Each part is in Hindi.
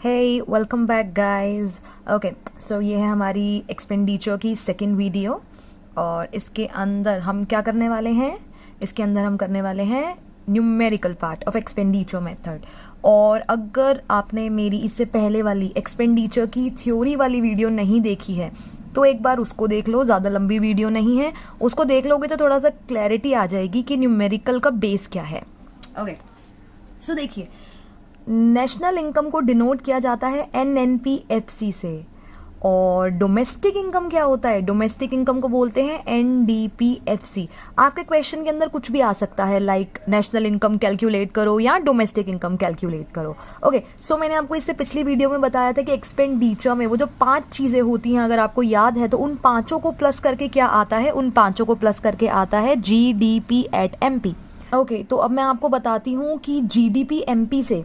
हे welcome back guys. Okay, so ये है हमारी एक्सपेंडिचर की सेकंड वीडियो और इसके अंदर हम क्या करने वाले हैं, इसके अंदर हम करने वाले हैं numerical part of expenditure method. और अगर आपने मेरी इससे पहले वाली एक्सपेंडिचर की थ्योरी वाली वीडियो नहीं देखी है तो एक बार उसको देख लो, ज़्यादा लंबी वीडियो नहीं है, उसको देख लोगे तो थोड़ा सा क्लैरिटी आ जाएगी कि न्यूमेरिकल का बेस क्या है। ओके, सो देखिए, नेशनल इनकम को डिनोट किया जाता है NNPFC से। और डोमेस्टिक इनकम क्या होता है? डोमेस्टिक इनकम को बोलते हैं NDPFC। आपके क्वेश्चन के अंदर कुछ भी आ सकता है, लाइक नेशनल इनकम कैलकुलेट करो या डोमेस्टिक इनकम कैलकुलेट करो। ओके, सो मैंने आपको इससे पिछली वीडियो में बताया था कि एक्सपेंडिचर में वो जो 5 चीज़ें होती हैं, अगर आपको याद है तो उन पाँचों को प्लस करके क्या आता है? उन पाँचों को प्लस करके आता है GDP at MP। ओके, तो अब मैं आपको बताती हूँ कि GDP MP से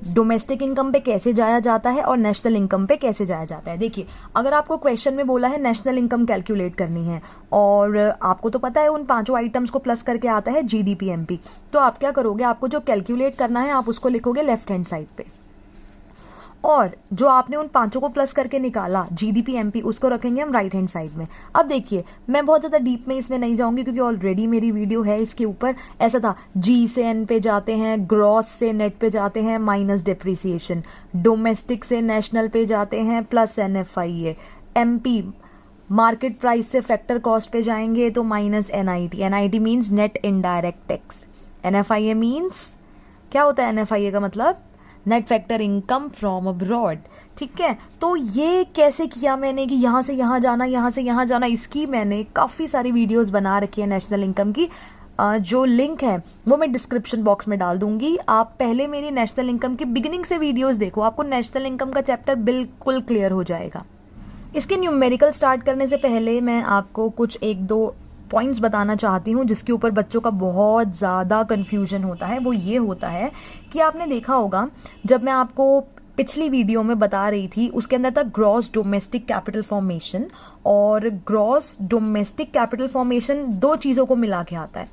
डोमेस्टिक इनकम पे कैसे जाया जाता है और नेशनल इनकम पे कैसे जाया जाता है। देखिए, अगर आपको क्वेश्चन में बोला है नेशनल इनकम कैलकुलेट करनी है और आपको तो पता है उन पांचों आइटम्स को प्लस करके आता है GDP MP, तो आप क्या करोगे? आपको जो कैलकुलेट करना है आप उसको लिखोगे लेफ्ट हैंड साइड पे, और जो आपने उन पांचों को प्लस करके निकाला GDP MP, उसको रखेंगे हम राइट हैंड साइड में। अब देखिए, मैं बहुत ज़्यादा डीप में इसमें नहीं जाऊंगी क्योंकि ऑलरेडी मेरी वीडियो है इसके ऊपर। ऐसा था, G से N पे जाते हैं, ग्रॉस से नेट पे जाते हैं माइनस डिप्रिसिएशन, डोमेस्टिक से नेशनल पे जाते हैं plus NFIA, MP market price से फैक्टर कॉस्ट पे जाएंगे तो minus NIT means net indirect tax, NFIA means क्या होता है? NFIA का मतलब net factor income from abroad. ठीक है, तो ये कैसे किया मैंने कि यहाँ से यहाँ जाना, यहाँ से यहाँ जाना, इसकी मैंने काफ़ी सारी वीडियोस बना रखी है नेशनल इनकम की। जो लिंक है वो मैं डिस्क्रिप्शन बॉक्स में डाल दूंगी। आप पहले मेरी नेशनल इनकम की बिगिनिंग से वीडियोस देखो, आपको नेशनल इनकम का चैप्टर बिल्कुल क्लियर हो जाएगा। इसके न्यूमेरिकल स्टार्ट करने से पहले मैं आपको कुछ एक दो पॉइंट्स बताना चाहती हूँ जिसके ऊपर बच्चों का बहुत ज़्यादा कन्फ्यूजन होता है। वो ये होता है कि आपने देखा होगा, जब मैं आपको पिछली वीडियो में बता रही थी उसके अंदर था ग्रॉस डोमेस्टिक कैपिटल फॉर्मेशन, और ग्रॉस डोमेस्टिक कैपिटल फॉर्मेशन दो चीज़ों को मिला के आता है।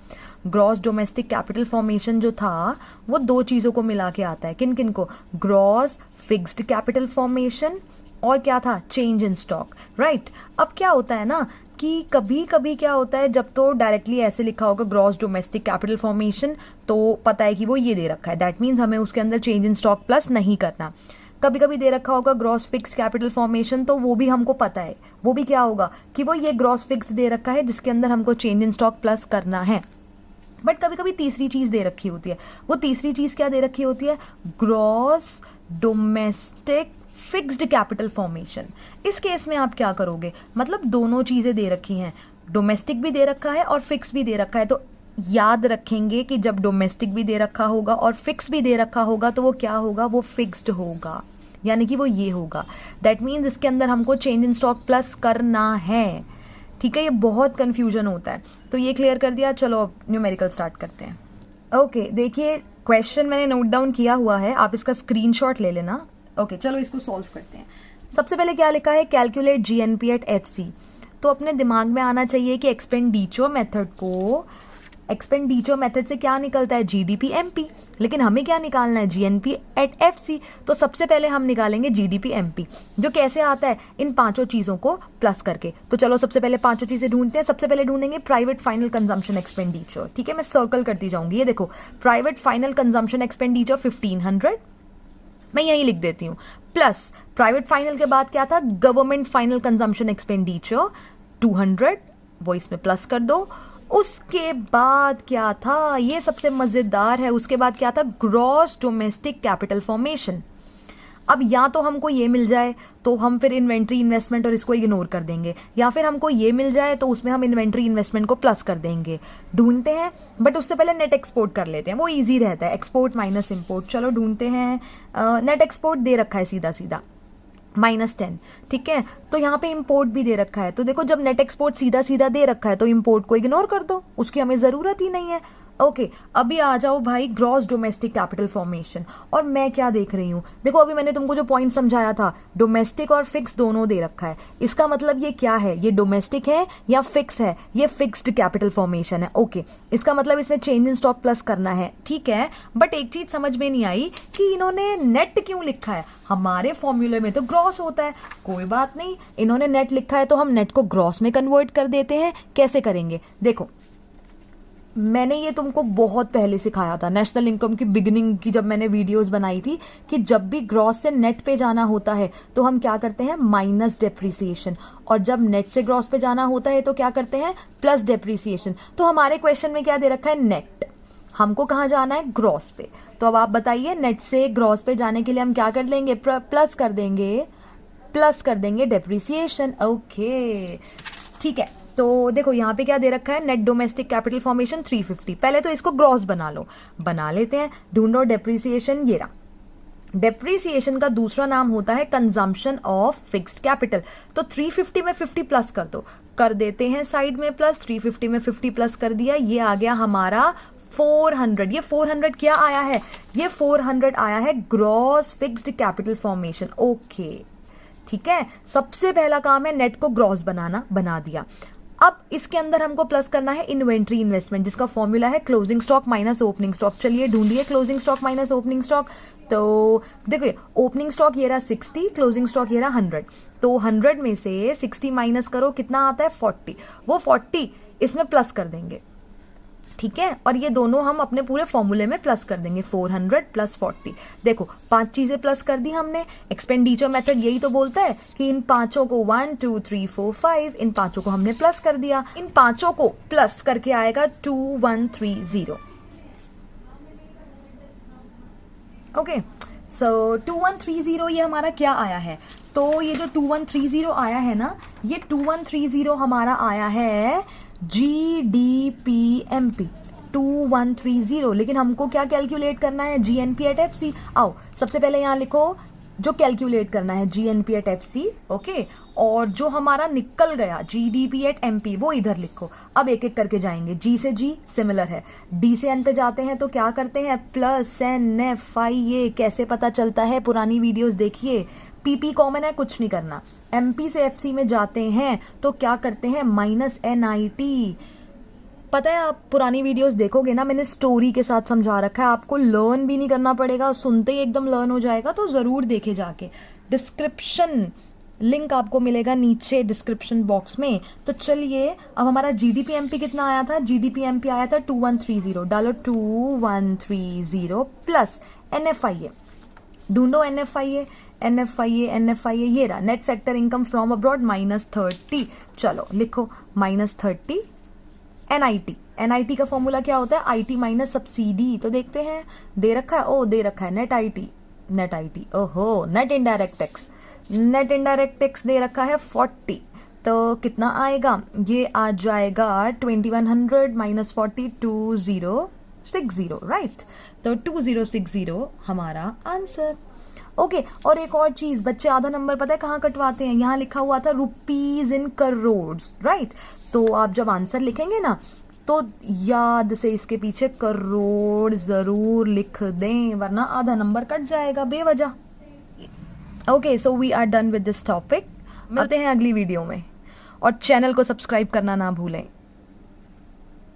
ग्रॉस डोमेस्टिक कैपिटल फॉर्मेशन जो था वो दो चीज़ों को मिला के आता है। किन किन को? ग्रॉस फिक्स्ड कैपिटल फॉर्मेशन और क्या था? Change in stock. राइट, अब क्या होता है ना कि कभी कभी क्या होता है, जब तो डायरेक्टली ऐसे लिखा होगा ग्रॉस डोमेस्टिक कैपिटल फॉर्मेशन तो पता है कि वो ये दे रखा है, दैट मीन्स हमें उसके अंदर चेंज इन स्टॉक प्लस नहीं करना। कभी कभी दे रखा होगा ग्रॉस फिक्स कैपिटल फॉर्मेशन, तो वो भी हमको पता है, वो भी क्या होगा कि वो ये ग्रॉस फिक्स दे रखा है जिसके अंदर हमको चेंज इन स्टॉक प्लस करना है। बट कभी कभी तीसरी चीज़ दे रखी होती है। वो तीसरी चीज़ क्या दे रखी होती है? Gross domestic fixed capital formation. इस केस में आप क्या करोगे? मतलब दोनों चीज़ें दे रखी हैं, डोमेस्टिक भी दे रखा है और फिक्स भी दे रखा है, तो याद रखेंगे कि जब डोमेस्टिक भी दे रखा होगा और फिक्स भी दे रखा होगा तो वो क्या होगा? वो फिक्स्ड होगा, यानी कि वो ये होगा। दैट मीन्स इसके अंदर हमको चेंज इन स्टॉक प्लस करना है। ठीक है, ये बहुत कन्फ्यूजन होता है, तो ये क्लियर कर दिया। चलो अब न्यूमेरिकल स्टार्ट करते हैं। ओके, देखिए क्वेश्चन मैंने नोट डाउन किया हुआ है, आप इसका स्क्रीनशॉट ले लेना। ओके, चलो इसको सॉल्व करते हैं। सबसे पहले क्या लिखा है? Calculate GNP at FC। तो अपने दिमाग में आना चाहिए कि एक्सपेंडिचर मेथड से क्या निकलता है? GDP MP, लेकिन हमें क्या निकालना है? GNP at FC। तो सबसे पहले हम निकालेंगे GDP MP, जो कैसे आता है? इन पांचों चीज़ों को प्लस करके। तो चलो सबसे पहले पांचों चीज़ें ढूंढते हैं। सबसे पहले ढूंढेंगे प्राइवेट फाइनल कंजम्पशन एक्सपेंडिचर। ठीक है, मैं सर्कल करती जाऊंगी। ये देखो, प्राइवेट फाइनल कंजम्पशन एक्सपेंडिचर 1500, मैं यही लिख देती हूँ, प्लस प्राइवेट फाइनल के बाद क्या था? गवर्नमेंट फाइनल कंजम्पशन एक्सपेंडिचर 200, वो इसमें प्लस कर दो। उसके बाद क्या था? ये सबसे मज़ेदार है, उसके बाद क्या था? Gross domestic capital formation. अब या तो हमको ये मिल जाए तो हम फिर इन्वेंट्री इन्वेस्टमेंट और इसको इग्नोर कर देंगे, या फिर हमको ये मिल जाए तो उसमें हम इन्वेंट्री इन्वेस्टमेंट को प्लस कर देंगे। ढूंढते हैं, बट उससे पहले नेट एक्सपोर्ट कर लेते हैं, वो इजी रहता है, एक्सपोर्ट माइनस इम्पोर्ट। चलो ढूंढते हैं। नेट एक्सपोर्ट दे रखा है सीधा सीधा -10। ठीक है, तो यहाँ पे इंपोर्ट भी दे रखा है, तो देखो जब नेट एक्सपोर्ट सीधा सीधा दे रखा है तो इंपोर्ट को इग्नोर कर दो, उसकी हमें ज़रूरत ही नहीं है। ओके अभी आ जाओ भाई ग्रॉस डोमेस्टिक कैपिटल फॉर्मेशन। और मैं क्या देख रही हूँ, देखो अभी मैंने तुमको जो पॉइंट समझाया था, डोमेस्टिक और फिक्स दोनों दे रखा है। इसका मतलब ये क्या है, ये डोमेस्टिक है या फिक्स है? ये फिक्स्ड कैपिटल फॉर्मेशन है। ओके इसका मतलब इसमें चेंज इन स्टॉक प्लस करना है, ठीक है। बट एक चीज समझ में नहीं आई कि इन्होंने नेट क्यों लिखा है, हमारे फॉर्मूले में तो ग्रॉस होता है। कोई बात नहीं, इन्होंने नेट लिखा है तो हम नेट को ग्रॉस में कन्वर्ट कर देते हैं। कैसे करेंगे, देखो मैंने ये तुमको बहुत पहले सिखाया था, नेशनल इनकम की बिगिनिंग की जब मैंने वीडियोस बनाई थी, कि जब भी ग्रॉस से नेट पे जाना होता है तो हम क्या करते हैं, माइनस डेप्रिसिएशन, और जब नेट से ग्रॉस पे जाना होता है तो क्या करते हैं, प्लस डेप्रिसिएशन। तो हमारे क्वेश्चन में क्या दे रखा है, नेट, हमको कहाँ जाना है, ग्रॉस पे। तो अब आप बताइए, नेट से ग्रॉस पे जाने के लिए हम क्या कर लेंगे, प्लस कर देंगे डेप्रिसिएशन। ओके ठीक है, तो देखो यहाँ पे क्या दे रखा है, नेट डोमेस्टिक कैपिटल फॉर्मेशन 350। पहले तो इसको ग्रॉस बना लो, बना लेते हैं। ढूंढो डेप्रिसिएशन, ये रहा। डेप्रिसिएशन का दूसरा नाम होता है कंजम्पशन ऑफ फिक्स्ड कैपिटल। तो 350 में 50 प्लस कर दो, कर देते हैं साइड में प्लस, 350 में 50 प्लस कर दिया, ये आ गया हमारा 400। ये 400 क्या आया है, ये 400 आया है gross fixed capital formation. Okay ठीक है, सबसे पहला काम है नेट को ग्रॉस बनाना, बना दिया। अब इसके अंदर हमको प्लस करना है इन्वेंट्री इन्वेस्टमेंट, जिसका फॉर्मूला है closing stock minus opening stock. चलिए ढूंढिए closing stock minus opening stock. तो देखिए ओपनिंग स्टॉक ये रहा 60, क्लोजिंग स्टॉक ये रहा 100। तो 100 में से 60 माइनस करो, कितना आता है 40। वो 40 इसमें प्लस कर देंगे, ठीक है। और ये दोनों हम अपने पूरे फॉर्मूले में प्लस कर देंगे, 400 प्लस 40। देखो 5 चीजें प्लस कर दी हमने। एक्सपेंडिचर मेथड यही तो बोलता है कि इन पांचों को 1 2 3 4 5, इन पांचों को हमने प्लस कर दिया। इन पांचों को प्लस करके आएगा 2130। ओके सो 2130 ये हमारा क्या आया है, तो ये जो 2130 आया है ना, ये 2130 हमारा आया है GDPMP 2130। लेकिन हमको क्या कैलकुलेट करना है, GNP एट FC। आओ सबसे पहले यहाँ लिखो जो कैलकुलेट करना है, GNP एट FC। ओके, और जो हमारा निकल गया GDP एट MP वो इधर लिखो। अब एक एक करके जाएंगे, G से G सिमिलर है, D से N पे जाते हैं तो क्या करते हैं, प्लस NFIA। कैसे पता चलता है, पुरानी वीडियोस देखिए, PP कॉमन है, कुछ नहीं करना। MP से FC में जाते हैं तो क्या करते हैं, माइनस NIT। पता है आप पुरानी वीडियोस देखोगे ना, मैंने स्टोरी के साथ समझा रखा है, आपको लर्न भी नहीं करना पड़ेगा, सुनते ही एकदम लर्न हो जाएगा। तो ज़रूर देखे जाके, डिस्क्रिप्शन लिंक आपको मिलेगा नीचे डिस्क्रिप्शन बॉक्स में। तो चलिए अब हमारा GDPMP कितना आया था, GDPMP आया था 2130। डालो 2130 प्लस NFIA। ढूंढो NFIA ये रहा, net factor income from abroad -30। चलो लिखो -30 NIT का फॉर्मूला क्या होता है, IT माइनस सब्सिडी। तो देखते हैं, दे रखा है, दे रखा है नेट IT। ओहो, नेट इनडायरेक्ट टैक्स दे रखा है 40। तो कितना आएगा, ये आ जाएगा 2100 माइनस 40 2060, राइट। तो 2060 हमारा आंसर। ओके और एक और चीज, बच्चे आधा नंबर पता है कहाँ कटवाते हैं, यहाँ लिखा हुआ था रुपीज इन करोड़, राइट। तो आप जब आंसर लिखेंगे ना तो याद से इसके पीछे करोड़ जरूर लिख दें, वरना आधा नंबर कट जाएगा बेवजह। Okay so we are done with this topic. मिलते हैं अगली वीडियो में, और चैनल को सब्सक्राइब करना ना भूलें।